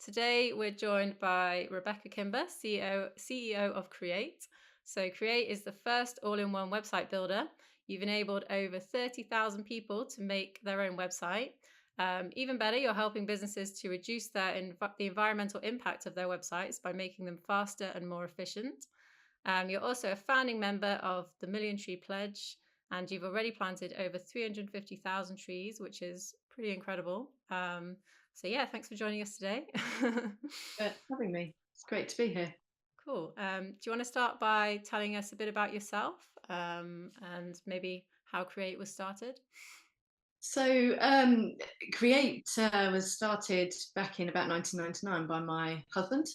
Today we're joined by Rebecca Kimber, CEO of Create. So Create is the first all-in-one website builder. You've enabled over 30,000 people to make their own website. Even better, you're helping businesses to reduce the environmental impact of their websites by making them faster and more efficient. You're also a founding member of the Million Tree Pledge, and you've already planted over 350,000 trees, which is pretty incredible. So thanks for joining us today. Having me. It's great to be here. Cool. Do you want to start by telling us a bit about yourself, and maybe how Create was started? So, Create was started back in about 1999 by my husband,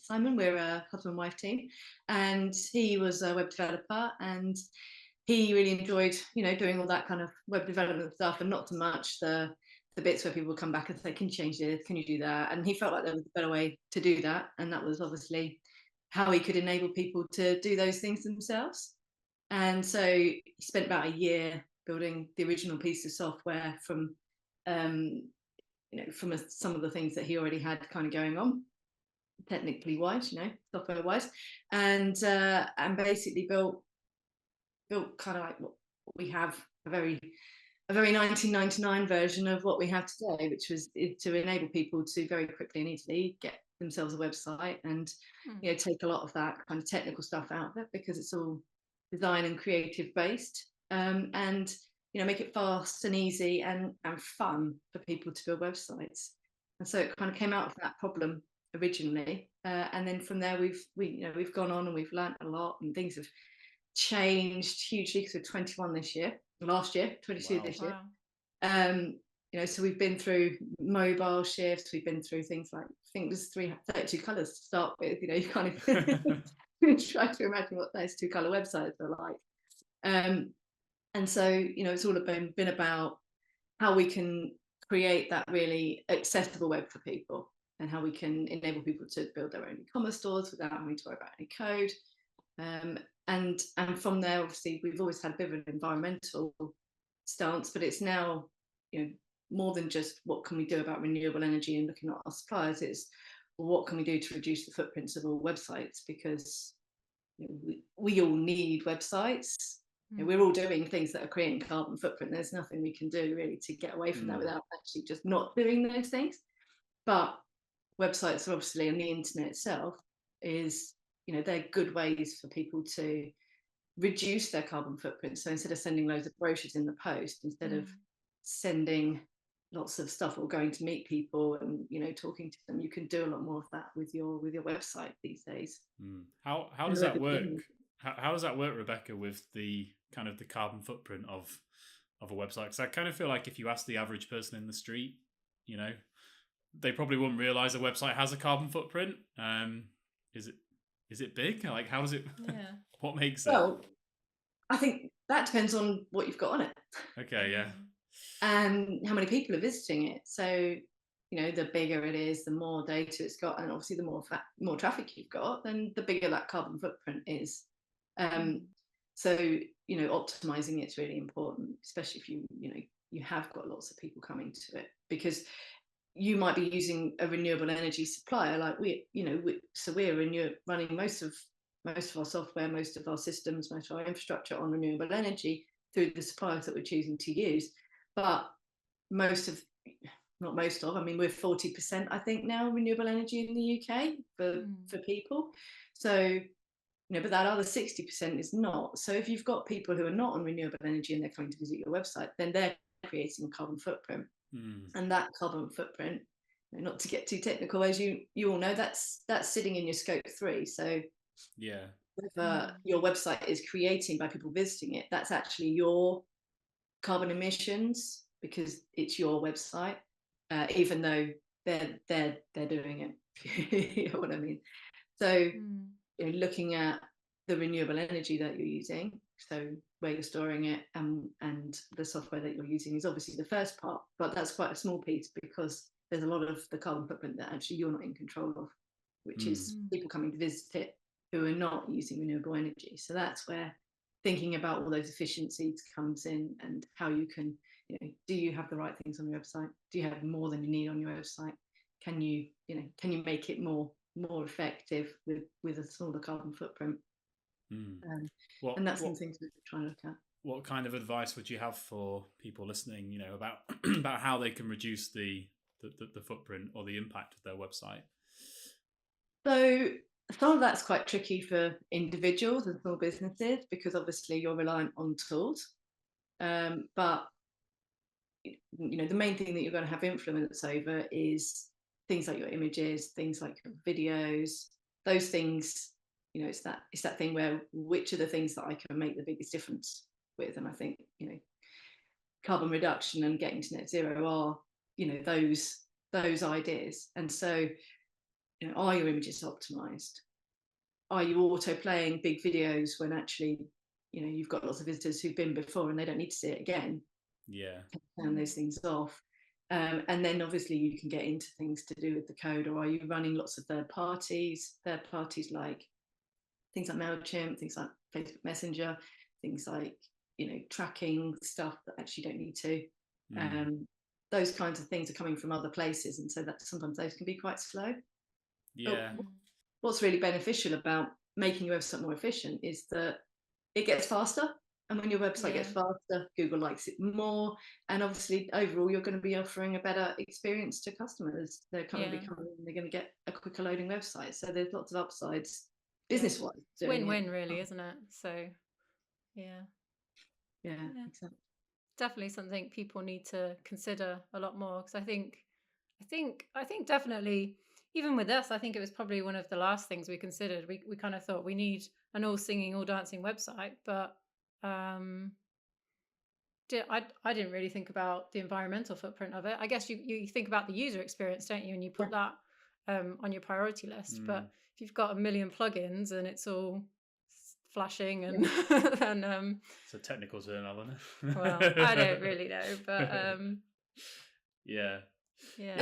Simon. We're a husband wife team, and he was a web developer, and he really enjoyed, doing all that kind of web development stuff, and not so much the bits where people would come back and say, "Can you change this? Can you do that?" And he felt like there was a better way to do that, and that was obviously how he could enable people to do those things themselves. And so he spent about a year building the original piece of software from, um, some of the things that he already had kind of going on, technically wise, software wise, and basically built kind of like what we have, a very 1999 version of what we have today, which was to enable people to very quickly and easily get themselves a website and Hmm. take a lot of that kind of technical stuff out of it, because it's all design and creative based, and make it fast and easy and fun for people to build websites. And so it kind of came out of that problem originally, and then from there we've gone on and we've learned a lot, and things have changed hugely because we're 21 this year, last year 22 Oh, this year. wow. um so we've been through mobile shifts, we've been through things like, I think it was 32 colors to start with. You kind of try to imagine what those two color websites are like. And so it's all been about how we can create that really accessible web for people, and how we can enable people to build their own e-commerce stores without having to worry about any code. And from there, obviously, we've always had a bit of an environmental stance, but it's now, more than just what can we do about renewable energy and looking at our suppliers. It's, well, what can we do to reduce the footprints of all websites, because we all need websites. We're Hmm. all doing things that are creating carbon footprint. There's nothing we can do really to get away from that Mm. without actually just not doing those things. But websites are obviously, and the internet itself is, they're good ways for people to reduce their carbon footprint. So instead of sending loads of brochures in the post, instead of Hmm. sending lots of stuff or going to meet people and talking to them, you can do a lot more of that with your website these days. Mm. How And does the web that is work? brilliant. How does that work, Rebecca, with the kind of the carbon footprint of a website? Because I kind of feel like if you ask the average person in the street, you know, they probably wouldn't realize a website has a carbon footprint. Is it big? Like, how does it? Yeah. What makes it? Well, I think that depends on what you've got on it Okay, yeah. Hmm. and how many people are visiting it. So, the bigger it is, the more data it's got, and obviously the more traffic you've got, then the bigger that carbon footprint is. Um, Hmm. so, optimizing it's really important, especially if you have got lots of people coming to it, because you might be using a renewable energy supplier like so we're running most of our software, most of our systems, most of our infrastructure on renewable energy through the suppliers that we're choosing to use. But most of not most of, I mean, we're 40%, I think, now renewable energy in the UK for Hmm. people. So, but that other 60% is not. So if you've got people who are not on renewable energy and they're coming to visit your website, then they're creating a carbon footprint. Mm. And that carbon footprint, not to get too technical, as you all know, that's sitting in your scope 3. So Yeah. whatever Hmm. your website is creating by people visiting it, that's actually your carbon emissions, because it's your website, even though they're doing it. You know what I mean? So, Hmm. looking at the renewable energy that you're using, so where you're storing it, and the software that you're using is obviously the first part, but that's quite a small piece, because there's a lot of the carbon footprint that actually you're not in control of, which Mm. is people coming to visit it who are not using renewable energy. So that's where thinking about all those efficiencies comes in, and how you can, do you have the right things on your website? Do you have more than you need on your website? can you make it more effective with a smaller carbon footprint? And that's some things we're trying to look at. What kind of advice would you have for people listening, about about how they can reduce the footprint or the impact of their website? So some of that's quite tricky for individuals and small businesses, because obviously you're reliant on tools. But the main thing that you're going to have influence over is things like your images, things like your videos, those things. It's that thing where, which are the things that I can make the biggest difference with? And I think carbon reduction and getting to net zero are those ideas. And so are your images optimized? Are you auto playing big videos when actually you've got lots of visitors who've been before and they don't need to see it again? Turn those things off. And then obviously you can get into things to do with the code. Or are you running lots of third parties like things like MailChimp, things like Facebook Messenger, things like tracking stuff that actually don't need to. Those kinds of things are coming from other places, and so that sometimes those can be quite slow. But what's really beneficial about making your website more efficient is that it gets faster. And when your website gets faster, Google likes it more. And obviously, overall, you're going to be offering a better experience to customers. They're going to get a quicker loading website. So there's lots of upsides business-wise. It's win-win, really, isn't it? So, yeah, exactly. Definitely something people need to consider a lot more, because I think definitely, even with us, I think it was probably one of the last things we considered. We kind of thought we need an all singing, all dancing website, but I didn't really think about the environmental footprint of it. I guess you think about the user experience, don't you? And you put that on your priority list. But if you've got a million plugins and it's all flashing and then it's a technical term, Alan. Well, I don't really know, but I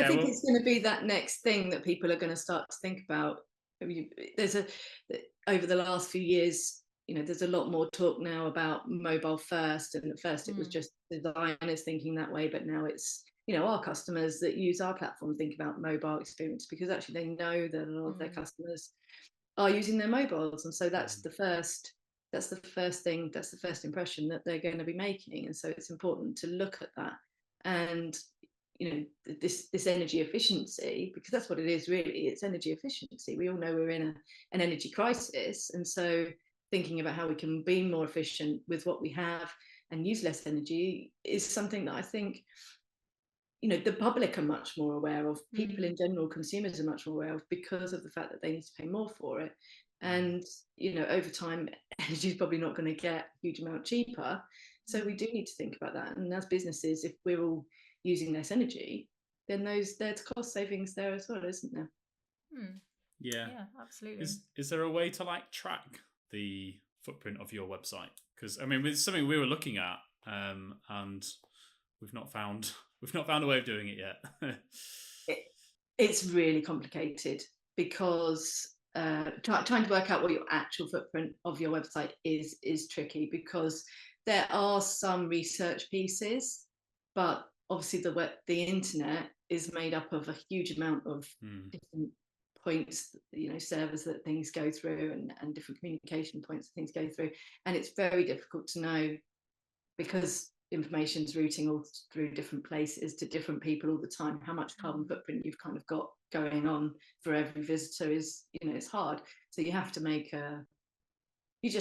think it's going to be that next thing that people are going to start to think about. I mean, over the last few years, there's a lot more talk now about mobile first, and at first it was just designers thinking that way, but now it's our customers that use our platform think about mobile experience, because actually they know that a lot of their customers are using their mobiles, and so that's the first impression that they're going to be making. And so it's important to look at that, and this energy efficiency, because that's what it is really. It's energy efficiency. We all know we're in an energy crisis, and so thinking about how we can be more efficient with what we have and use less energy is something that I think the public are much more aware of. People in general, consumers, are much more aware of, because of the fact that they need to pay more for it. And over time, energy is probably not going to get a huge amount cheaper, so we do need to think about that. And as businesses, if we're all using less energy, then there's cost savings there as well, isn't there? Yeah, absolutely. Is there a way to track the footprint of your website? Because I mean, it's something we were looking at, and we've not found a way of doing it yet. It's really complicated, because trying to work out what your actual footprint of your website is tricky, because there are some research pieces, but obviously the internet is made up of a huge amount of different points, servers that things go through, and different communication points that things go through, and it's very difficult to know, because information's routing all through different places to different people all the time. How much carbon footprint you've kind of got going on for every visitor is, it's hard. So you just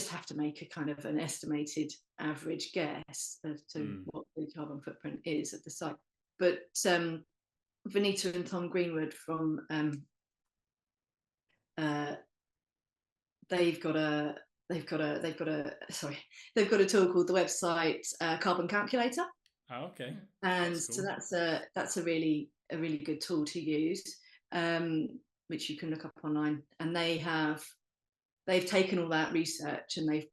have to make a kind of an estimated average guess as to what the carbon footprint is of the site. But Vanita and Tom Greenwood from they've got a tool called the website Carbon Calculator. Oh, okay. And that's cool. So that's a really good tool to use, which you can look up online. And they've taken all that research and they've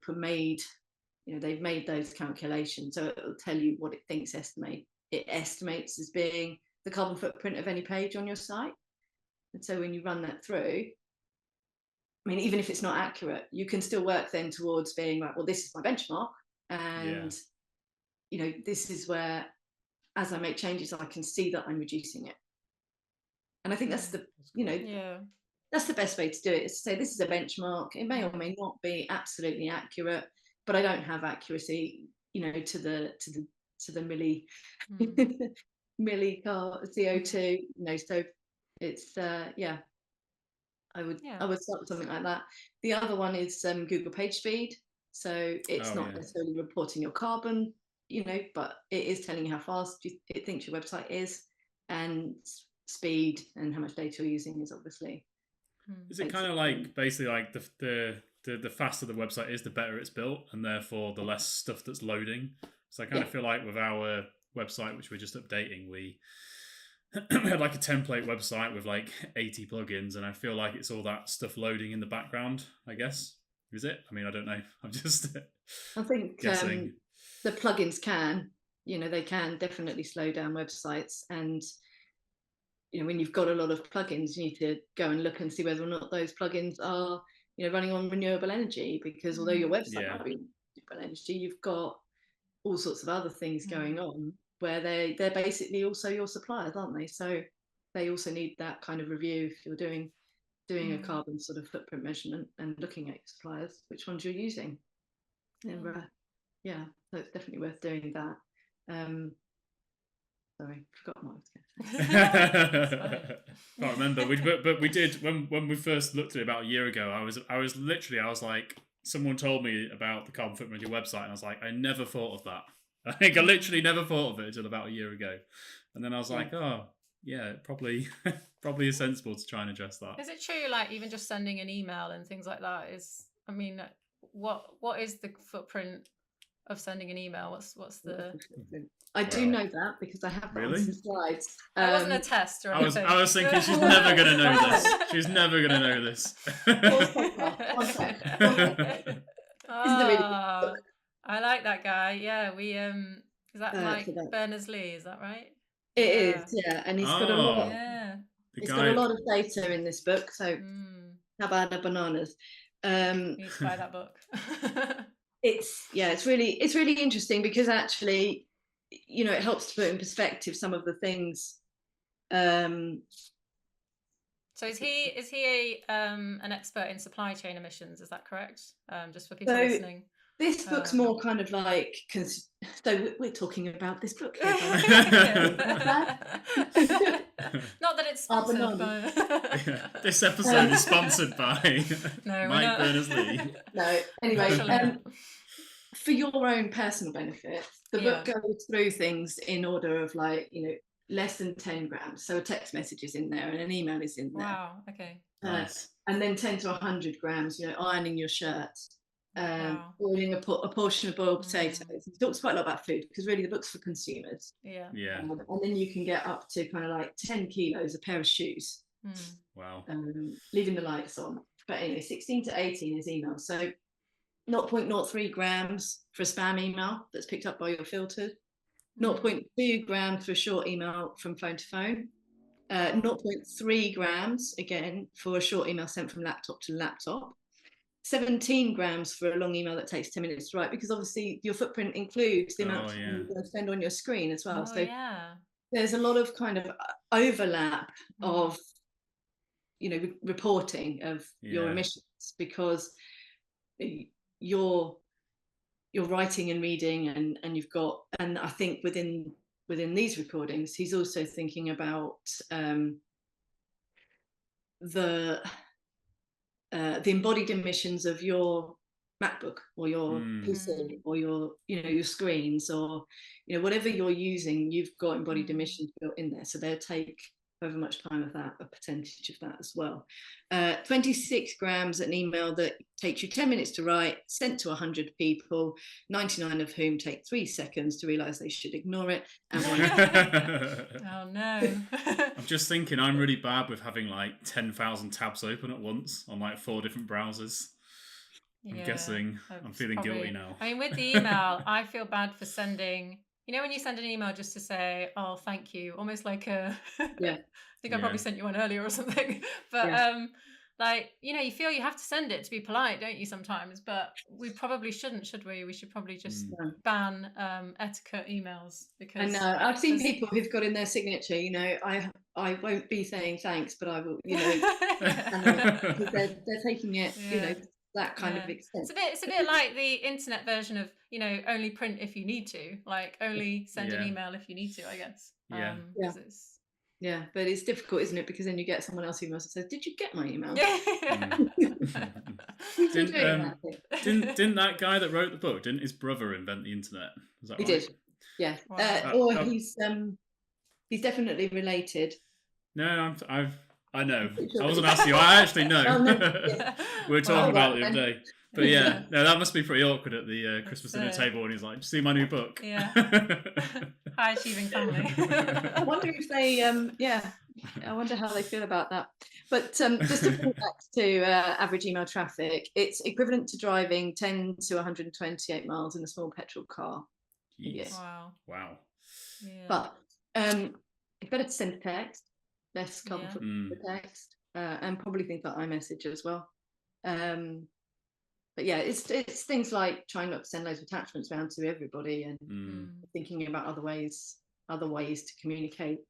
made those calculations, so it'll tell you what it estimates as being the carbon footprint of any page on your site. And so when you run that through, I mean, even if it's not accurate, you can still work then towards being like, well, this is my benchmark, and this is where, as I make changes, I can see that I'm reducing it. And I think that's the, Yeah. that's the best way to do it, is to say this is a benchmark. It may or may not be absolutely accurate, but I don't have accuracy, to the milli car CO2, so it's I would start with something like that. The other one is Google PageSpeed. So it's not necessarily reporting your carbon, but it is telling you how fast it thinks your website is, and speed and how much data you're using is obviously. Is it kind of like basically like the faster the website is, the better it's built, and therefore the less stuff that's loading? So I kind of feel like with our website, which we're just updating, we had like a template website with like 80 plugins, and I feel like it's all that stuff loading in the background, I guess. Is it? I mean, I don't know. I'm just I think guessing. The plugins they can definitely slow down websites. And, when you've got a lot of plugins, you need to go and look and see whether or not those plugins are, running on renewable energy, because although your website might be renewable energy, you've got all sorts of other things going on where they're basically also your suppliers, aren't they? So they also need that kind of review if you're doing a carbon sort of footprint measurement and looking at your suppliers, which ones you're using. And so it's definitely worth doing that. Sorry, forgot what I was going to say. Can't remember. But we did when we first looked at it about a year ago. I was like, someone told me about the carbon footprint of your website, and I was like, I never thought of that. I think I literally never thought of it until about a year ago, and then I was like, oh yeah, probably is sensible to try and address that. Is it true, like even just sending an email and things like that is? I mean, what is the footprint of sending an email? What's the? I do know that because I have some slides. It wasn't a test or anything. I was thinking she's never going to know this. She's never going to know this. I like that guy. Yeah, we is that Mike Berners-Lee? Is that right? It is, yeah, and he's got a lot. He's got a lot of data in this book. So how about the bananas? You need to buy that book. It's really interesting because actually, it helps to put in perspective some of the things. So is he an expert in supply chain emissions? Is that correct? Just for people listening. This book's more kind of like, so we're talking about this book here. Not that it's sponsored by... This episode is sponsored by Mike Berners-Lee. No, anyway, for your own personal benefit, the book goes through things in order of like, less than 10 grams. So a text message is in there and an email is in there. Wow, okay. Nice. And then 10 to 100 grams, ironing your shirt. Boiling a portion of boiled potatoes. It talks quite a lot about food because really the book's for consumers. Yeah. And then you can get up to kind of like 10 kilos a pair of shoes. Wow. Leaving the lights on. But anyway, 16 to 18 is email. So 0.03 grams for a spam email that's picked up by your filters. 0.2 grams for a short email from phone to phone. 0.3 grams, again, for a short email sent from laptop to laptop. 17 grams for a long email that takes 10 minutes to write, because obviously your footprint includes the amount you're going to spend on your screen as well. There's a lot of kind of overlap of, reporting of your emissions, because you're writing and reading and you've got, and I think within these recordings, he's also thinking about the embodied emissions of your MacBook or your PC or your screens, or whatever you're using, you've got embodied emissions built in there, so they'll take however much time of that, a percentage of that as well. 26 grams an email that takes you 10 minutes to write, sent to 100 people, 99 of whom take 3 seconds to realize they should ignore it. And oh no. I'm just thinking I'm really bad with having like 10,000 tabs open at once on like 4 different browsers. I'm guessing I'm feeling guilty now. I mean, with the email, I feel bad for sending, when you send an email just to say, oh, thank you, almost like a, I think I probably sent you one earlier or something, but like, you feel you have to send it to be polite, don't you, sometimes? But we probably shouldn't, should we? We should probably just ban etiquette emails, because... I know, I've seen people who've got in their signature, I won't be saying thanks, but I will, and because they're taking it, that kind of extent. It's a bit like the internet version of, only print if you need to, like only send an email if you need to, I guess. Yeah, but it's difficult, isn't it? Because then you get someone else who emails and says, "Did you get my email?" Didn't that guy that wrote the book, didn't his brother invent the internet? Is that he right? did. Yeah. Or he's definitely related. No, I know. Sure I wasn't asking you. I actually know. We were talking about it the other day. But no, that must be pretty awkward at the Christmas dinner table when he's like, "See my new book." Yeah. High achieving family. I wonder if they, I wonder how they feel about that. But just to bring back to average email traffic, it's equivalent to driving 10 to 128 miles in a small petrol car. Yes. Wow. Yeah. But it's better to send a text, less carbon footprint for text, and probably things like iMessage as well. But yeah, it's things like trying not to send loads of attachments around to everybody, and thinking about other ways to communicate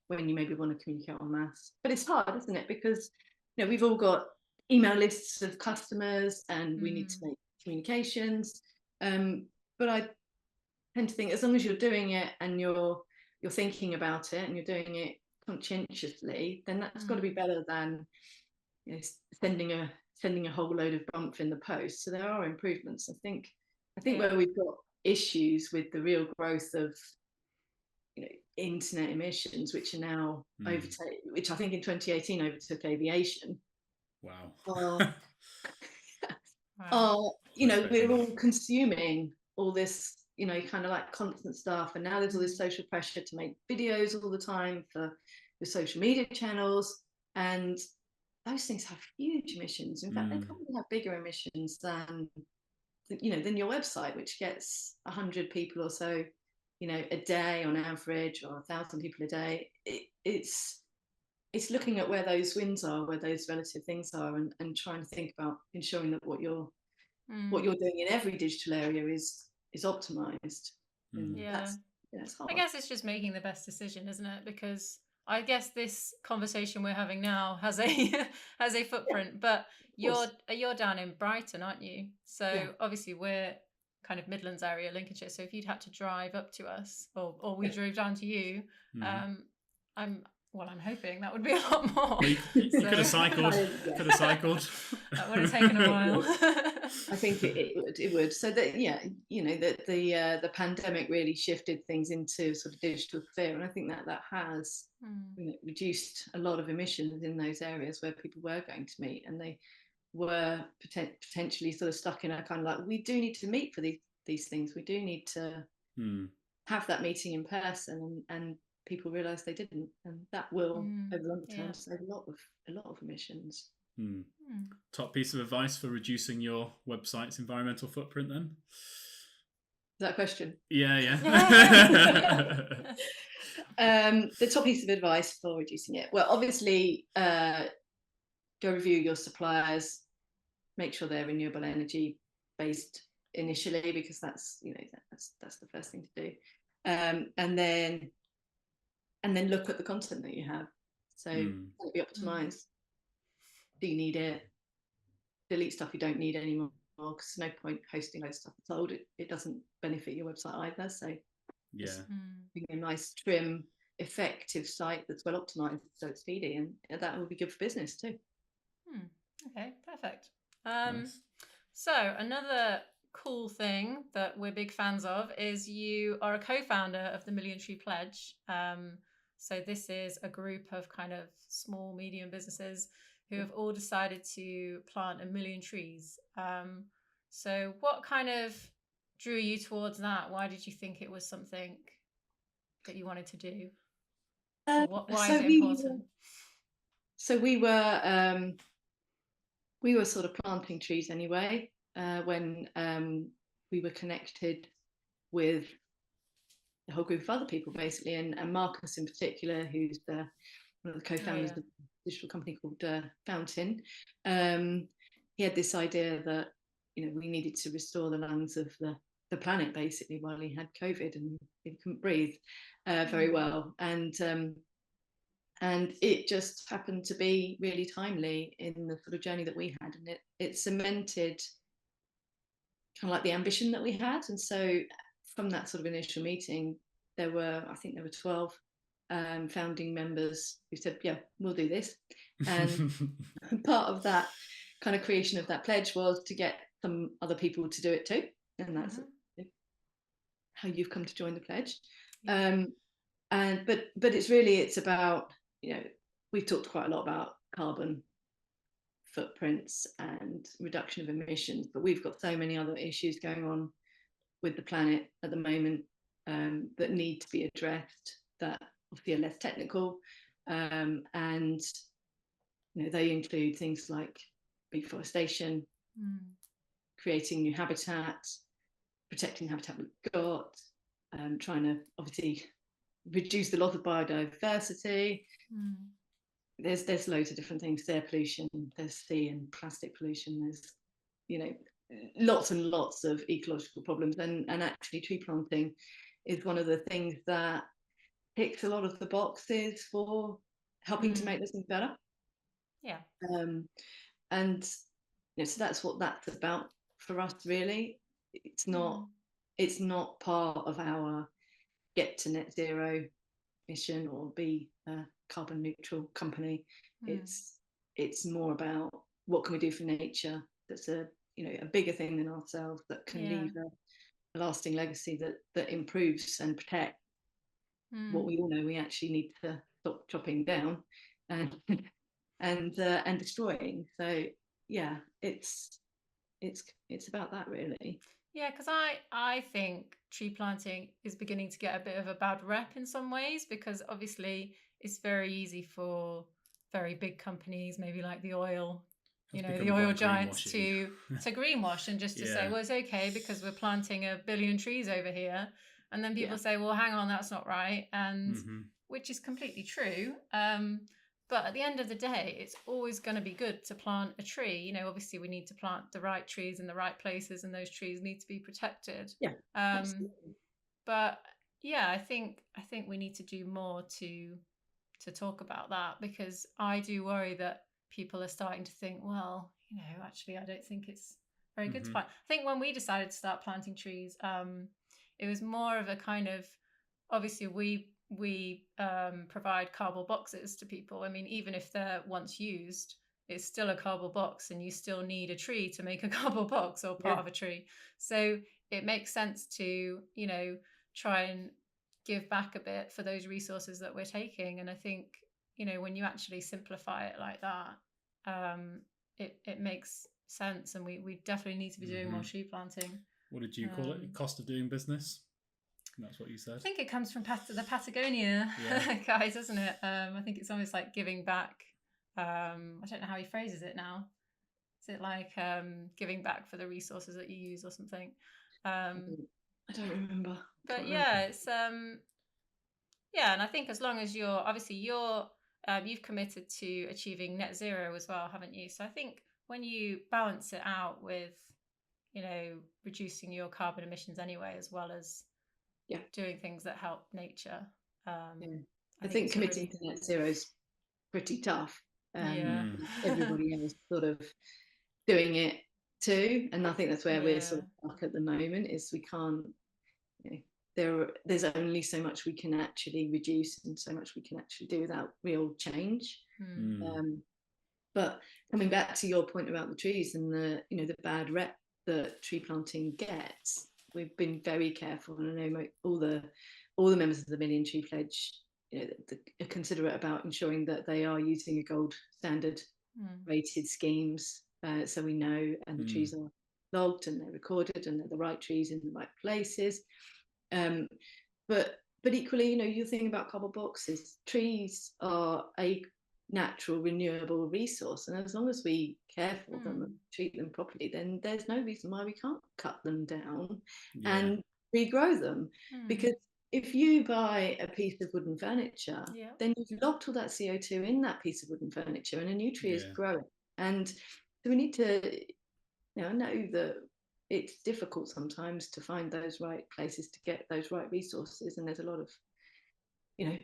when you maybe want to communicate en masse. But it's hard, isn't it? Because we've all got email lists of customers, and we need to make communications. But I tend to think as long as you're doing it and you're thinking about it and you're doing it conscientiously, then that's got to be better than sending a whole load of bump in the post. So there are improvements. I think where we've got issues with the real growth of internet emissions, which are now which I think in 2018 overtook aviation. Wow. We're all consuming all this kind of like constant stuff, and now there's all this social pressure to make videos all the time for the social media channels, and those things have huge emissions. In fact, they probably have bigger emissions than your website, which gets 100 people or so a day on average, or 1,000 people a day. It's looking at where those wins are, where those relative things are, and trying to think about ensuring that what you're doing in every digital area is optimized. It's hard. I guess it's just making the best decision, isn't it? Because I guess this conversation we're having now has a footprint, but you're down in Brighton, aren't you? So obviously we're kind of Midlands area, Lincolnshire. So if you'd had to drive up to us, or we drove down to you, I'm hoping that would be a lot more. You could have cycled. That would have taken a while. I think it would. So that the pandemic really shifted things into sort of digital sphere, and I think that has reduced a lot of emissions in those areas where people were going to meet, and they were potentially sort of stuck in a kind of like, we do need to meet for these things. We do need to have that meeting in person, and people realise they didn't, and that will over the longer term save a lot of emissions. Top piece of advice for reducing your website's environmental footprint, then? Is that a question? Yeah. The top piece of advice for reducing it, well, obviously, go review your suppliers, make sure they're renewable energy based initially, because that's the first thing to do, and then look at the content that you have. So can it be optimized? Do you need it? Delete stuff you don't need anymore, because there's no point hosting loads of stuff that's old. It doesn't benefit your website either. So being a nice, trim, effective site that's well optimized, so it's speedy, and that will be good for business too. Okay, perfect. Nice. So another cool thing that we're big fans of is you are a co-founder of the Million Tree Pledge. So this is a group of kind of small, medium businesses who have all decided to plant 1 million trees. So what kind of drew you towards that? Why did you think it was something that you wanted to do? Why is it important? So we were sort of planting trees anyway, when we were connected with a whole group of other people, basically, and Marcus in particular, who's one of the co-founders of a digital company called Fountain. He had this idea that we needed to restore the lungs of the planet, basically, while he had COVID and he couldn't breathe very well, and And it just happened to be really timely in the sort of journey that we had, and it cemented kind of like the ambition that we had. And so from that sort of initial meeting, I think there were 12 founding members who said, yeah, we'll do this. And part of that kind of creation of that pledge was to get some other people to do it too. And that's how you've come to join the pledge. Yeah. But it's about, we've talked quite a lot about carbon footprints and reduction of emissions, but we've got so many other issues going on with the planet at the moment that need to be addressed, that obviously are less technical, and they include things like reforestation, creating new habitat, protecting habitat we've got, trying to obviously reduce the loss of biodiversity. There's loads of different things. Air pollution, there's sea and plastic pollution, there's lots and lots of ecological problems, and actually tree planting is one of the things that ticks a lot of the boxes for helping to make this thing better. And so that's what that's about for us, really. It's not part of our get to net zero mission or be a carbon neutral company. It's more about what can we do for nature that's a bigger thing than ourselves, that can leave a lasting legacy that improves and protects what we all know we actually need to stop chopping down and destroying. So yeah, it's about that, really. Yeah, because I think tree planting is beginning to get a bit of a bad rep in some ways, because obviously it's very easy for very big companies, maybe like the oil giants, to greenwash and just to say, well, it's okay because we're planting 1 billion trees over here. And then people say, well, hang on, that's not right. And which is completely true. But at the end of the day, it's always going to be good to plant a tree. Obviously we need to plant the right trees in the right places, and those trees need to be protected. But yeah, I think we need to do more to talk about that, because I do worry that people are starting to think, well, actually, I don't think it's very good to plant. I think when we decided to start planting trees, it was more of a kind of, obviously we provide cardboard boxes to people. I mean, even if they're once used, it's still a cardboard box, and you still need a tree to make a cardboard box or part of a tree. So it makes sense to, try and give back a bit for those resources that we're taking. And I think, when you actually simplify it like that, it makes sense. And we definitely need to be doing more tree planting. What did you call it? Cost of doing business? That's what you said. I think it comes from the Patagonia guys, isn't it? I think it's almost like giving back. I don't know how he phrases it now. Is it like giving back for the resources that you use or something? I don't remember. But it's and I think as long as you've committed to achieving net zero as well, haven't you? So I think when you balance it out with, reducing your carbon emissions anyway, as well as doing things that help nature. I think committing to net zero is pretty tough. Everybody else sort of doing it too, and I think that's where we're sort of stuck at the moment. Is we can't. There's only so much we can actually reduce, and so much we can actually do without real change. But coming back to your point about the trees and the bad rep that tree planting gets, we've been very careful, and I know all the members of the Million Tree Pledge, are considerate about ensuring that they are using a gold standard rated schemes, so we know, and the trees are logged and they're recorded and they're the right trees in the right places. But equally, you're thinking about cardboard boxes. Trees are a natural renewable resource, and as long as we care for them and treat them properly, then there's no reason why we can't cut them down and regrow them. Because if you buy a piece of wooden furniture, then you've locked all that CO2 in that piece of wooden furniture, and a new tree is growing. And so we need to know that it's difficult sometimes to find those right places to get those right resources, and there's a lot of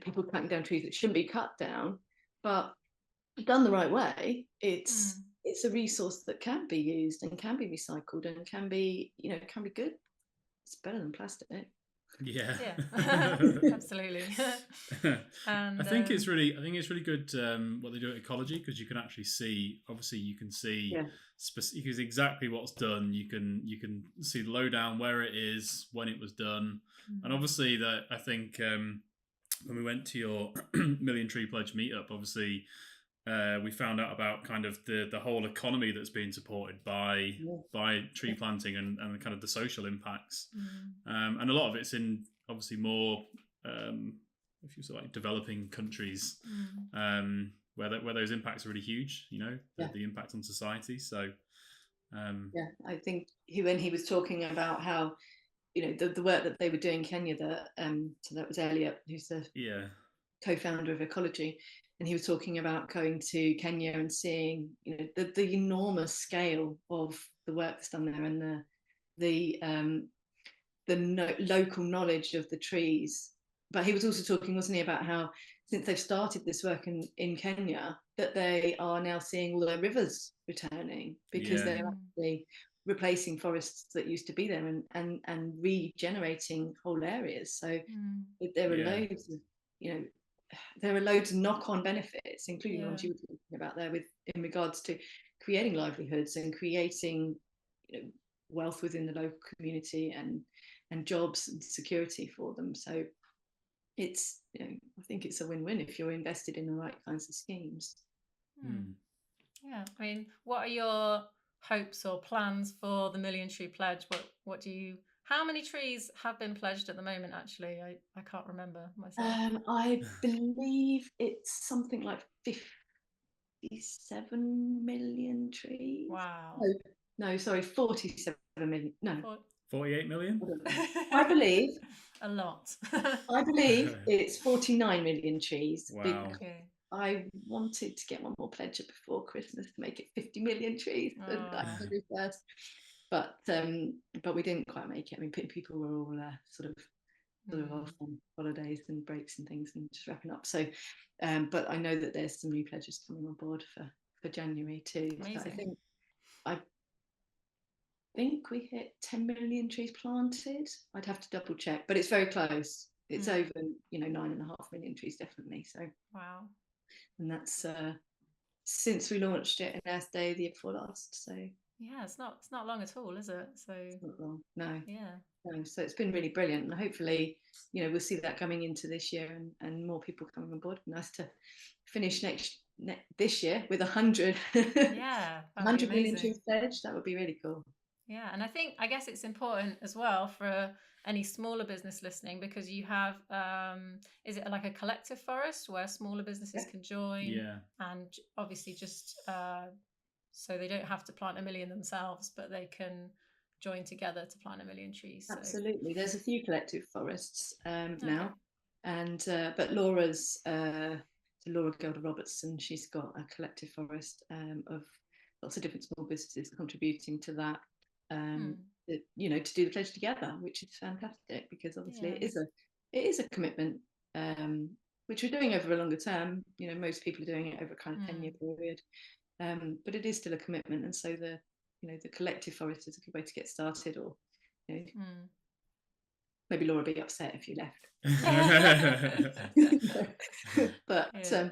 people cutting down trees that shouldn't be cut down, but done the right way, it's a resource that can be used and can be recycled and can be good. It's better than plastic. Yeah. Absolutely. And I think it's really good what they do at Ecology, because you can actually see, obviously you can see because exactly what's done. You can see the lowdown, where it is, when it was done, and obviously that I think when we went to your Million Tree Pledge meetup, obviously we found out about kind of the whole economy that's being supported by tree planting and kind of the social impacts, and a lot of it's in obviously more if you say like developing countries, where those impacts are really huge, the impact on society. So I think when he was talking about how the work that they were doing in Kenya, so that was Elliot, who's the co-founder of Ecology, and he was talking about going to Kenya and seeing the enormous scale of the work that's done there, and the local knowledge of the trees. But he was also talking, wasn't he, about how since they've started this work in Kenya, that they are now seeing all their rivers returning, because they're actually replacing forests that used to be there and regenerating whole areas. So there are loads of knock-on benefits, including the ones you were talking about there, in regards to creating livelihoods and creating wealth within the local community and jobs and security for them. So it's I think it's a win-win if you're invested in the right kinds of schemes. Yeah, I mean, what are your hopes or plans for the Million Tree Pledge? How many trees have been pledged at the moment? Actually, I can't remember myself. I believe it's something like 57 million trees. Wow. No, sorry, 47 million. No, 48 million. I believe a lot. I believe it's 49 million trees. Wow. Okay. I wanted to get one more pledge before Christmas to make it 50 million trees for January 1st, but we didn't quite make it. I mean, people were all sort of off on holidays and breaks and things and just wrapping up. So, but I know that there's some new pledges coming on board for January too. Amazing. So I think we hit 10 million trees planted. I'd have to double check, but it's very close. It's over 9.5 million trees definitely. So wow. And that's since we launched it in Earth Day the year before last. So yeah, it's not long at all, is it? So it's not long. No. Yeah. No. So it's been really brilliant, and hopefully, we'll see that coming into this year and more people coming on board. Nice to finish this year with 100. Yeah, 100 million trees pledged. That would be really cool. Yeah, and I guess it's important as well for any smaller business listening, because you have is it like a collective forest where smaller businesses can join, and obviously just so they don't have to plant 1 million themselves, but they can join together to plant 1 million trees. So. Absolutely, there's a few collective forests now, and but Laura Gelder Robertson, she's got a collective forest of lots of different small businesses contributing to that. To do the pledge together, which is fantastic, because obviously it is a commitment, which we're doing over a longer term. Most people are doing it over a kind of 10-year period, but it is still a commitment. And so the collective forest is a good way to get started, or maybe Laura would be upset if you left. but it's a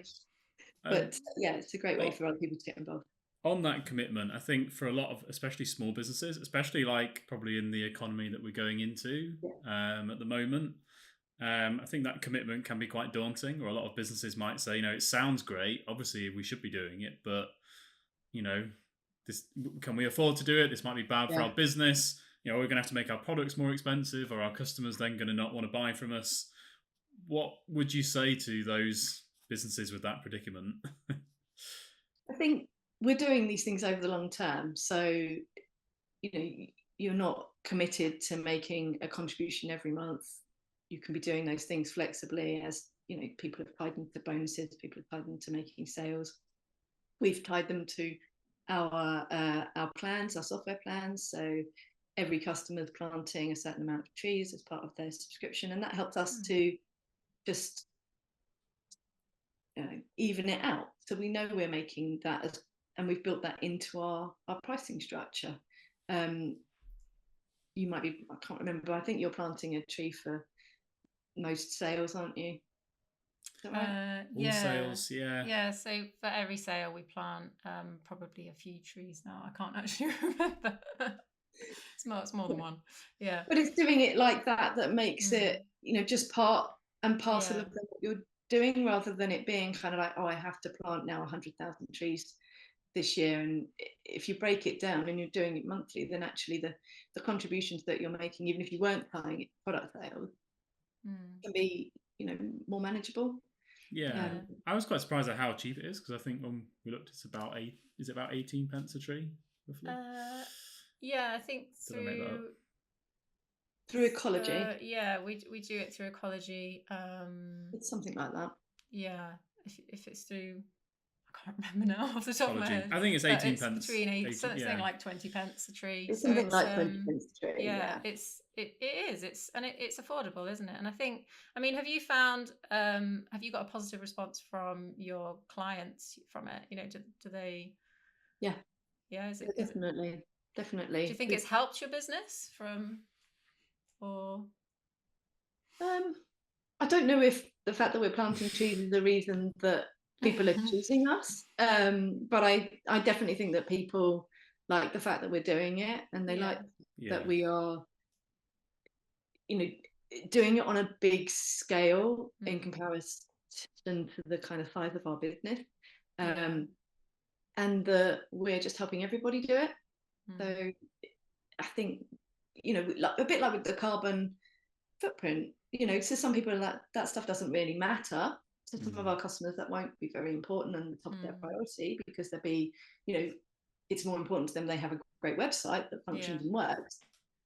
great way for other people to get involved. On that commitment, I think for a lot of, especially small businesses, especially like probably in the economy that we're going into at the moment, I think that commitment can be quite daunting, or a lot of businesses might say, it sounds great, obviously we should be doing it, but this, can we afford to do it? This might be bad for our business. We're going to have to make our products more expensive, or our customers then going to not want to buy from us. What would you say to those businesses with that predicament? I think we're doing these things over the long term, so you're not committed to making a contribution every month. You can be doing those things flexibly, as people have tied them to bonuses, people have tied them to making sales. We've tied them to our plans, our software plans. So every customer is planting a certain amount of trees as part of their subscription, and that helps us to just even it out. So we know we're making that and we've built that into our pricing structure. You might be, I can't remember, I think you're planting a tree for most sales, aren't you? Is that right? All sales, yeah. Yeah, so for every sale we plant probably a few trees now. I can't actually remember. It's more than one. Yeah. But it's doing it like that makes it, just part and parcel of what you're doing, rather than it being kind of like, oh, I have to plant now 100,000 trees this year. And if you break it down and you're doing it monthly, then actually the contributions that you're making, even if you weren't buying product sales, can be, more manageable. Yeah. I was quite surprised at how cheap it is, because I think when we looked, it's about 18 pence a tree, roughly? Yeah, I think through ecology. Yeah, we do it through ecology. It's something like that. Yeah, if it's through, I can't remember now off the top of my head. I think it's 18 pence. Between something like 20 pence a tree. It's something like 20 pence a tree. Yeah, it is. It's affordable, isn't it? And I think, I mean, have you found? Have you got a positive response from your clients from it? Do they? Yeah. Yeah. Definitely. Do you think it's helped your business or? I don't know if the fact that we're planting trees is the reason that people are choosing us, but I definitely think that people like the fact that we're doing it, and they like that we are, doing it on a big scale in comparison to the kind of size of our business, and that we're just helping everybody do it. So I think, a bit like with the carbon footprint, so some people that stuff doesn't really matter. To some of our customers, that won't be very important and the top of their priority, because they'll be, it's more important to them they have a great website that functions and works.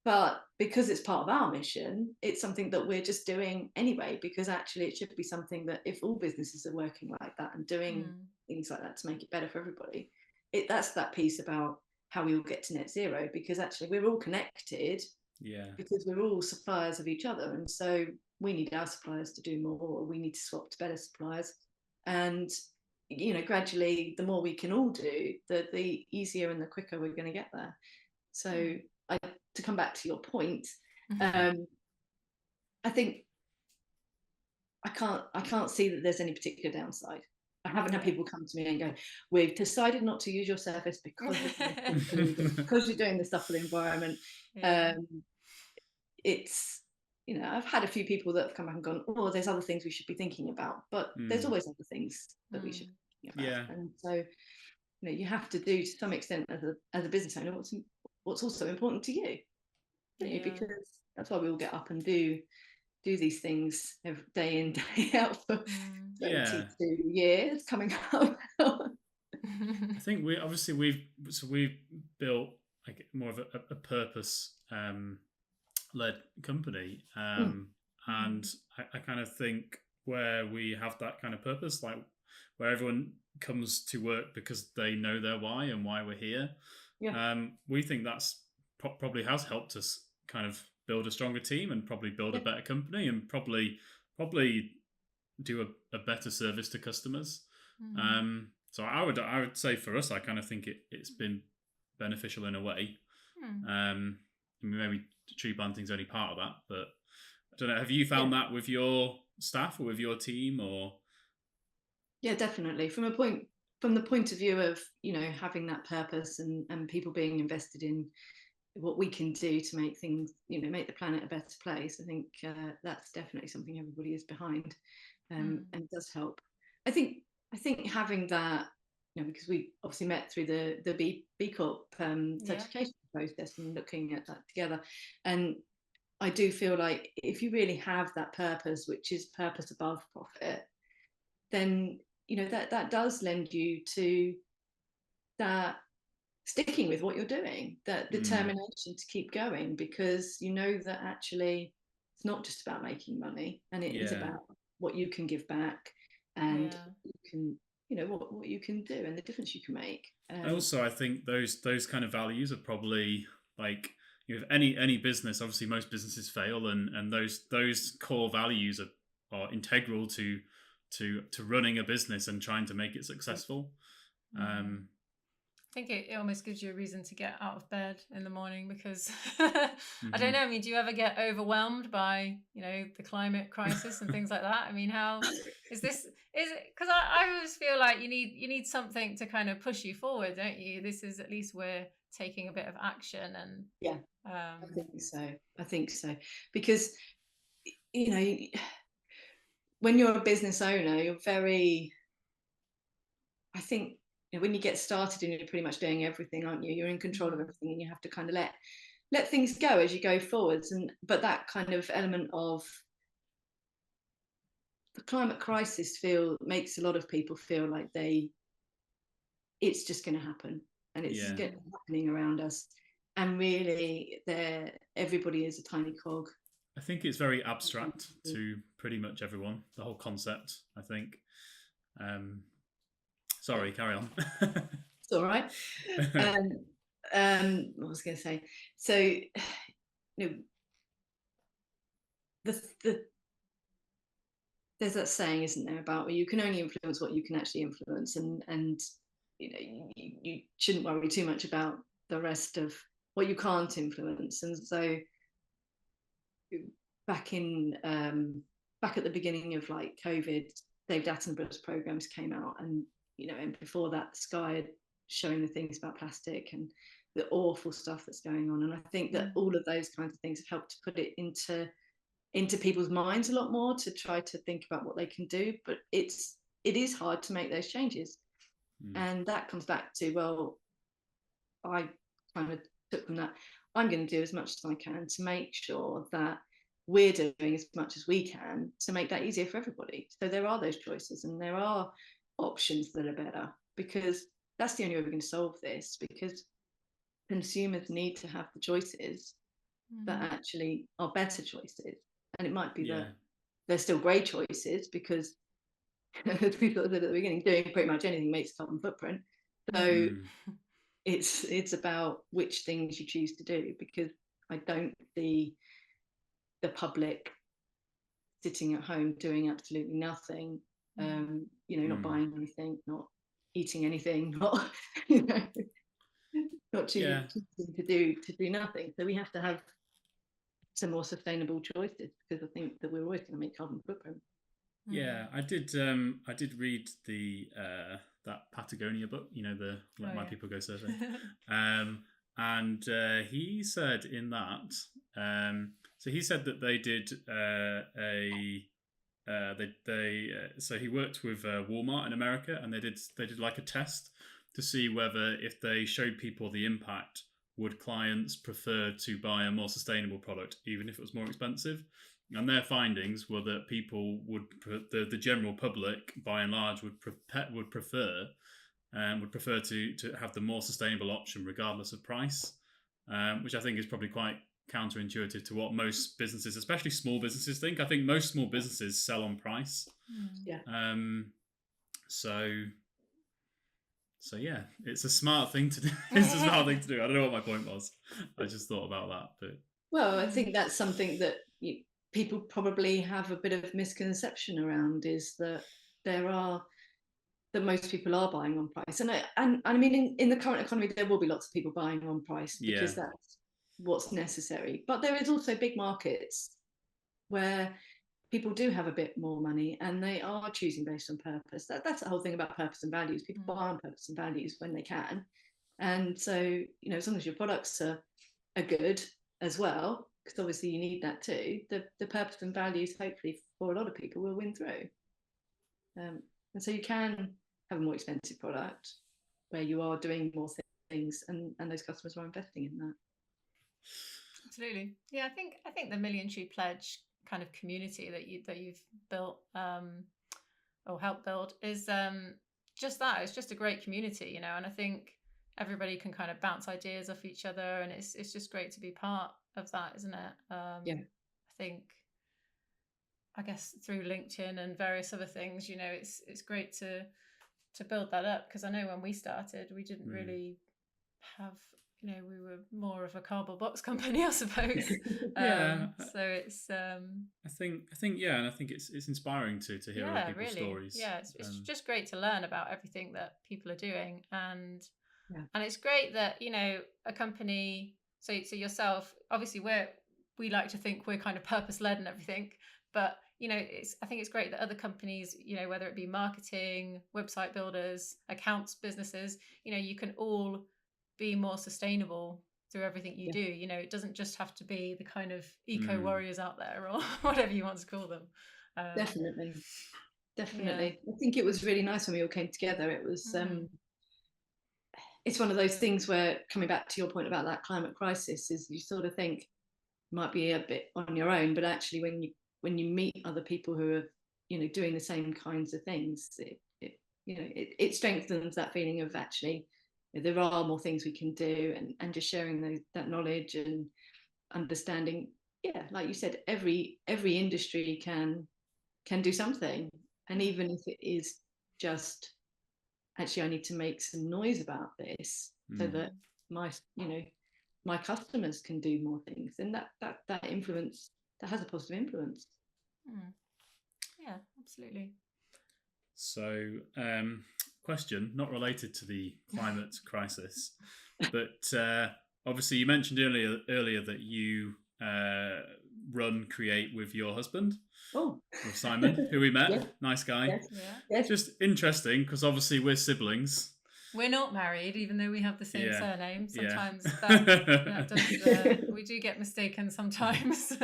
But because it's part of our mission, it's something that we're just doing anyway, because actually it should be something that, if all businesses are working like that and doing things like that to make it better for everybody, that's that piece about how we all get to net zero, because actually we're all connected, because we're all suppliers of each other, and so we need our suppliers to do more, or we need to swap to better suppliers, and gradually the more we can all do, the easier and the quicker we're going to get there. So to come back to your point, I think I can't see that there's any particular downside. I haven't had people come to me and go, we've decided not to use your service because you're doing the stuff for the environment. It's, I've had a few people that have come back and gone, oh, there's other things we should be thinking about, but there's always other things that we should be thinking about. And so, you have to do, to some extent, as a business owner, what's also important to you, because that's why we all get up and do these things every day in, day out for 22 years coming up. I think we've built like more of a purpose led company, and I kind of think where we have that kind of purpose, like where everyone comes to work because they know their why and why we're here. We think that's probably has helped us kind of build a stronger team and probably build a better company, and probably do a better service to customers. So I would say for us, I kind of think it's been beneficial in a way. Maybe tree planting's only part of that, but I don't know. Have you found that with your staff or with your team, or? Yeah, definitely. From the point of view of having that purpose and people being invested in what we can do to make things, make the planet a better place, I think that's definitely something everybody is behind, and does help. I think having that, because we obviously met through the B Corp certification process and looking at that together, and I do feel like if you really have that purpose, which is purpose above profit, then that does lend you to that sticking with what you're doing, that determination to keep going, because that actually it's not just about making money, and it is about what you can give back, and you can what you can do and the difference you can make. And also I think those kind of values are probably like, if any business, obviously most businesses fail, and those core values are integral to to running a business and trying to make it successful. I think it almost gives you a reason to get out of bed in the morning, because I don't know. I mean, do you ever get overwhelmed by, the climate crisis and things like that? I mean, how is it? Because I always feel like you need something to kind of push you forward, don't you? This is, at least we're taking a bit of action. And yeah, I think so, because when you're a business owner, you're very, I think, when you get started and you're pretty much doing everything, aren't you? You're in control of everything, and you have to kind of let things go as you go forwards. But that kind of element of the climate crisis makes a lot of people feel like it's just going to happen, and it's happening around us, and really everybody is a tiny cog. I think it's very abstract to pretty much everyone, the whole concept, I think. Sorry, carry on. It's all right. What was I going to say? So, there's that saying, isn't there, about you can only influence what you can actually influence, and you shouldn't worry too much about the rest of what you can't influence. And so, back at the beginning of like COVID, David Attenborough's programs came out, and and before that, Sky had showing the things about plastic and the awful stuff that's going on. And I think that all of those kinds of things have helped to put it into people's minds a lot more, to try to think about what they can do. But it is hard to make those changes. And that comes back to, well, I kind of took from that, I'm going to do as much as I can to make sure that we're doing as much as we can to make that easier for everybody. So there are those choices, and there are options that are better, because that's the only way we're going to solve this, because consumers need to have the choices that actually are better choices. And it might be that they're still great choices, because as we said at the beginning, doing pretty much anything makes a carbon footprint. So it's about which things you choose to do, because I don't see the public sitting at home doing absolutely nothing, not buying anything, not eating anything, not not choosing to do nothing. So we have to have some more sustainable choices, because I think that we're always going to make carbon footprint. Yeah, I did read the that Patagonia book, the My People Go Surfing, and he said in that, so he said that they did so he worked with Walmart in America, and they did like a test to see whether, if they showed people the impact, would clients prefer to buy a more sustainable product even if it was more expensive. And their findings were that people the general public, by and large, would prefer to have the more sustainable option regardless of price, which I think is probably quite counterintuitive to what most businesses, especially small businesses, think. I think most small businesses sell on price. So yeah, it's a smart thing to do. It's a smart thing to do. I don't know what my point was. I just thought about that. But well, I think that's something that people probably have a bit of misconception around, is that most people are buying on price. And I mean, in the current economy, there will be lots of people buying on price, because that's what's necessary. But there is also big markets where people do have a bit more money, and they are choosing based on purpose. That's the whole thing about purpose and values. People buy on purpose and values when they can. And so, as long as your products are good as well, because obviously you need that too, the purpose and values, hopefully for a lot of people, will win through. And so you can have a more expensive product where you are doing more things, and those customers are investing in that. Absolutely. Yeah, I think the Million Tree Pledge kind of community that you've built or helped build is just that. It's just a great community, and I think everybody can kind of bounce ideas off each other, and it's just great to be part of that, isn't it? I think, I guess, through LinkedIn and various other things, it's great to build that up, because I know when we started, we didn't really have we were more of a cardboard box company, I suppose. Yeah. So it's I think yeah, and I think it's inspiring to hear other people's really, stories. yeah, it's just great to learn about everything that people are doing, and Yeah. and it's great that a company. So yourself, obviously, we like to think we're kind of purpose led and everything, but I think it's great that other companies, whether it be marketing, website builders, accounts businesses, you can all be more sustainable through everything you do. It doesn't just have to be the kind of eco warriors out there or whatever you want to call them. Definitely. Yeah. I think it was really nice when we all came together. It was it's one of those things where, coming back to your point about that climate crisis, is you sort of think you might be a bit on your own, but actually when you meet other people who are doing the same kinds of things, it strengthens that feeling of actually there are more things we can do, and just sharing that knowledge and understanding. Yeah, like you said, every industry can do something, and even if it is just, actually I need to make some noise about this so that my customers can do more things, and that influence, that has a positive influence. Yeah, absolutely. So, question not related to the climate crisis, but obviously you mentioned earlier that you run Create with your husband, with Simon, who we met. Yes. Nice guy. Yes. Yeah. Yes. Just interesting because obviously we're siblings. We're not married, even though we have the same Yeah. surname. Sometimes Yeah. that does, we do get mistaken sometimes.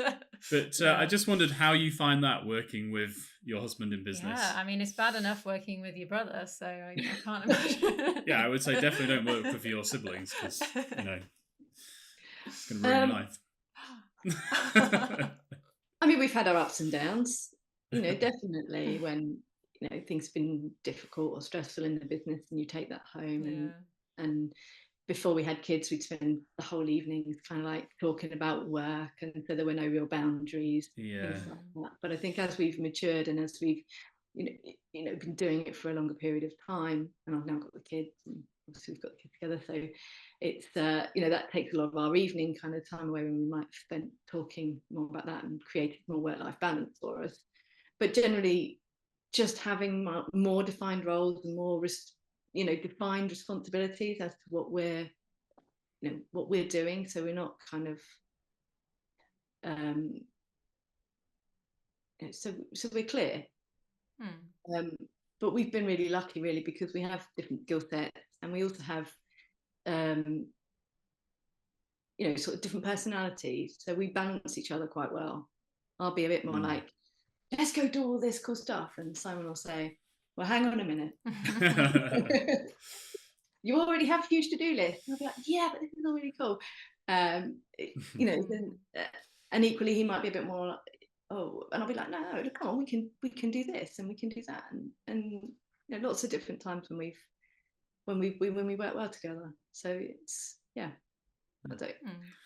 But I just wondered how you find that working with your husband in business. Yeah, I mean, it's bad enough working with your brother, so I can't imagine. Yeah, I would say definitely don't work with your siblings because, it's going to ruin your life. I mean, we've had our ups and downs, definitely when, things have been difficult or stressful in the business, and you take that home. And before we had kids, we'd spend the whole evening kind of like talking about work, and so there were no real boundaries. Yeah. Things like that. But I think as we've matured and as we've, been doing it for a longer period of time, and I've now got the kids, and obviously we've got the kids together, so it's that takes a lot of our evening kind of time away, when we might have spent talking more about that and creating more work-life balance for us. But generally, just having more defined roles and more defined responsibilities as to what we're doing, so we're not kind of so we're clear. But we've been really lucky, really, because we have different skill sets, and we also have sort of different personalities, so we balance each other quite well. I'll be a bit more like, let's go do all this cool stuff, and Simon will say, well, hang on a minute. You already have a huge to-do list. And I'll be like, yeah, but this is all really cool. And equally he might be a bit more like, and I'll be like, no, come on, we can do this and we can do that, and lots of different times when we work well together. So it's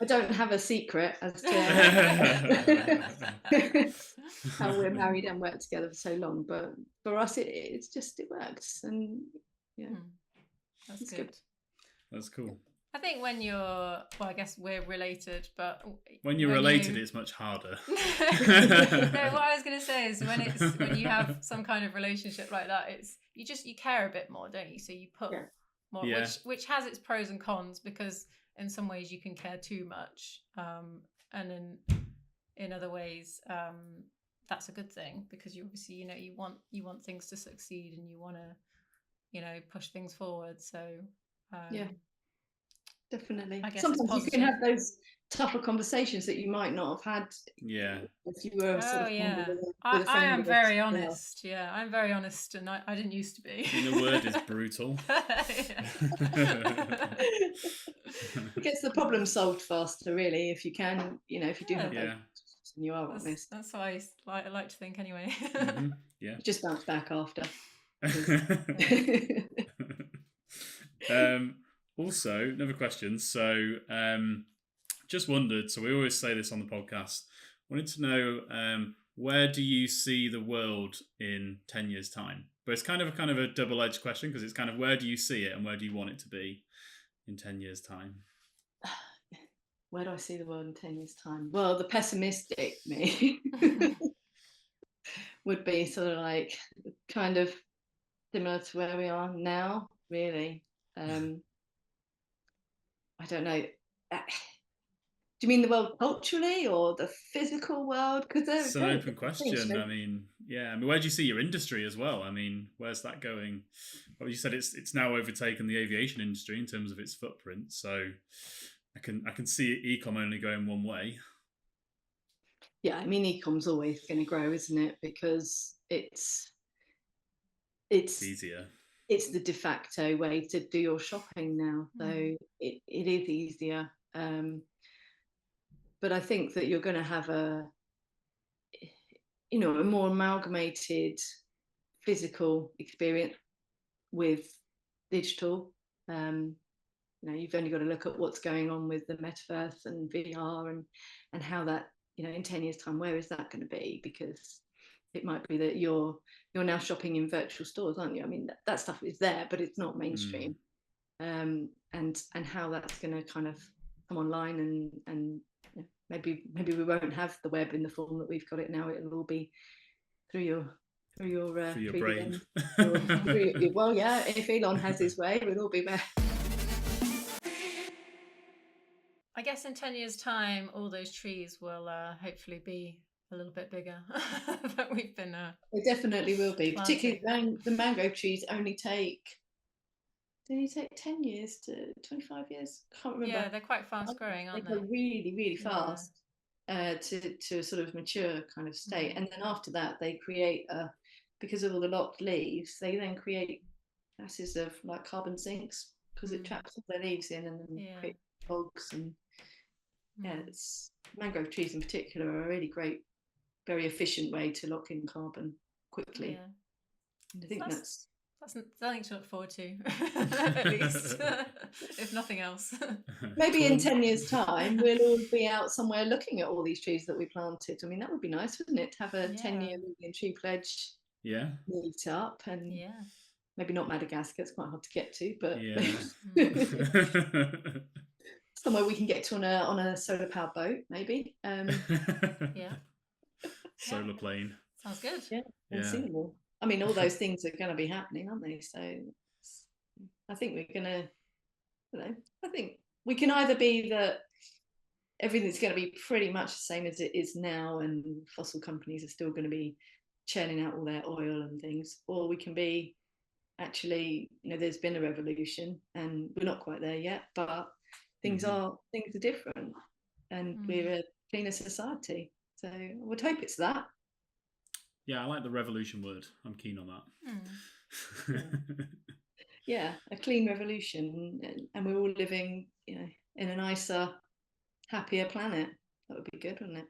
I don't have a secret as to how we're married and worked together for so long, but for us it works, and that's good. That's cool. I think when I guess we're related, but when you're related, it's much harder. No, what I was going to say is when you have some kind of relationship like that, you care a bit more, don't you? So you put more, which has its pros and cons, because in some ways you can care too much, and in other ways that's a good thing, because you obviously you want things to succeed, and you want to push things forward. So definitely. I guess sometimes you can have those tougher conversations that you might not have had. Yeah. If you were I am very honest. Yeah, I'm very honest, and I didn't used to be. And the word is brutal. It gets the problem solved faster, really, if you can. If you do have those, and you are honest. That's what I like to think, anyway. Yeah. You just bounce back after. Also, another question. So, just wondered. So, we always say this on the podcast. Wanted to know, where do you see the world in 10 years' time? But it's kind of a double-edged question, because it's kind of, where do you see it and where do you want it to be in 10 years' time? where do I see the world in 10 years' time? Well, the pessimistic me would be sort of like kind of similar to where we are now, really. I don't know. Do you mean the world culturally or the physical world? Because they're It's an very open different things. question. I mean, yeah. I mean, where do you see your industry as well? I mean, where's that going? Well, you said it's now overtaken the aviation industry in terms of its footprint. So I can see e-com only going one way. Yeah, I mean, e-com's always going to grow, isn't it? Because It's it's easier. it's the de facto way to do your shopping now. So it is easier. But I think that you're going to have a more amalgamated physical experience with digital. You've only got to look at what's going on with the metaverse and VR and how that, in 10 years' time, where is that going to be? Because it might be that you're now shopping in virtual stores, aren't you? I mean, that stuff is there, but it's not mainstream. And how that's going to kind of come online, and maybe we won't have the web in the form that we've got it now. It'll all be through your brain. Well, yeah, if Elon has his way, we'll all be there. I guess in 10 years' time, all those trees will hopefully be a little bit bigger that we've been. They definitely will be. planting. Particularly the mango trees only take. Did he take 10 years to 25 years? I can't remember. Yeah, they're quite fast growing, aren't they? They go really, really fast to a sort of mature kind of state. And then after that, they create, because of all the locked leaves, they then create masses of like carbon sinks because it traps all their leaves in and then creates bogs. And it's mangrove trees in particular are a really great, very efficient way to lock in carbon quickly. And I think that's something to look forward to, at least, if nothing else. Maybe in 10 years' time, we'll all be out somewhere looking at all these trees that we planted. I mean, that would be nice, wouldn't it? To have a 10-year million tree pledge meet up, and maybe not Madagascar, it's quite hard to get to, but somewhere we can get to on a solar powered boat, maybe. Solar plane. Sounds good. And see them all. I mean, all those things are going to be happening, aren't they? So I think we're going to, I think we can either be that everything's going to be pretty much the same as it is now, and fossil companies are still going to be churning out all their oil and things, or we can be actually, there's been a revolution and we're not quite there yet, but things are different, and we're a cleaner society. So I would hope it's that. Yeah, I like the revolution word. I'm keen on that. Yeah, a clean revolution, and we're all living, in a nicer, happier planet. That would be good, wouldn't it?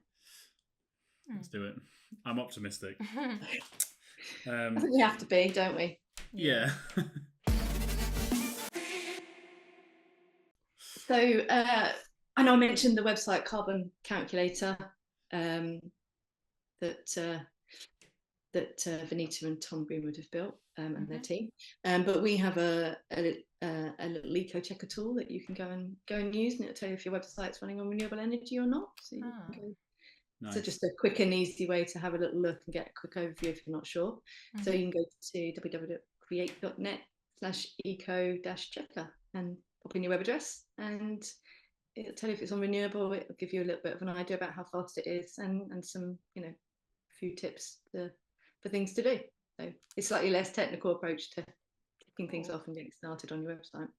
Let's do it. I'm optimistic. I think we have to be, don't we? Yeah. So I know I mentioned the website Carbon Calculator that Vanita and Tom Greenwood have built, and their team. But we have a little eco checker tool that you can go and use, and it'll tell you if your website's running on renewable energy or not. So you can go. Nice. So just a quick and easy way to have a little look and get a quick overview if you're not sure. So you can go to www.create.net/eco-checker and pop in your web address, and it'll tell you if it's on renewable. It'll give you a little bit of an idea about how fast it is, and some, a few tips for things to do. So it's slightly less technical approach to kicking things off and getting started on your website.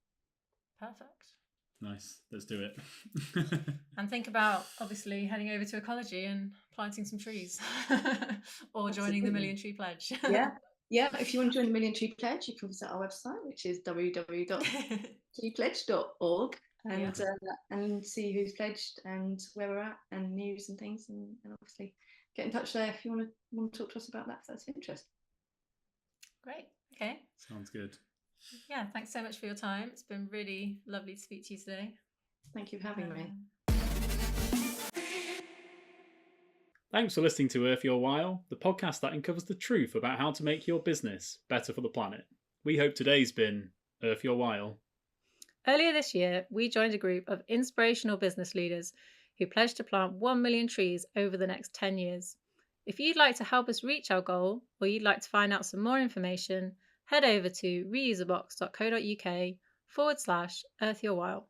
Perfect. Nice. Let's do it. And think about obviously heading over to Ecology and planting some trees, or joining the Million Tree Pledge. Yeah. If you want to join the Million Tree Pledge, you can visit our website, which is www.treepledge.org, and see who's pledged and where we're at and news and things, and obviously get in touch there if you want to talk to us about that, if that's of interest. Great. Okay. Sounds good. Yeah, thanks so much for your time. It's been really lovely to speak to you today. Thank you for having me. Thanks for listening to Earth Your While, the podcast that uncovers the truth about how to make your business better for the planet. We hope today's been Earth Your While. Earlier this year, we joined a group of inspirational business leaders who pledged to plant 1 million trees over the next 10 years. If you'd like to help us reach our goal, or you'd like to find out some more information, head over to reuserbox.co.uk/earthyourwhile.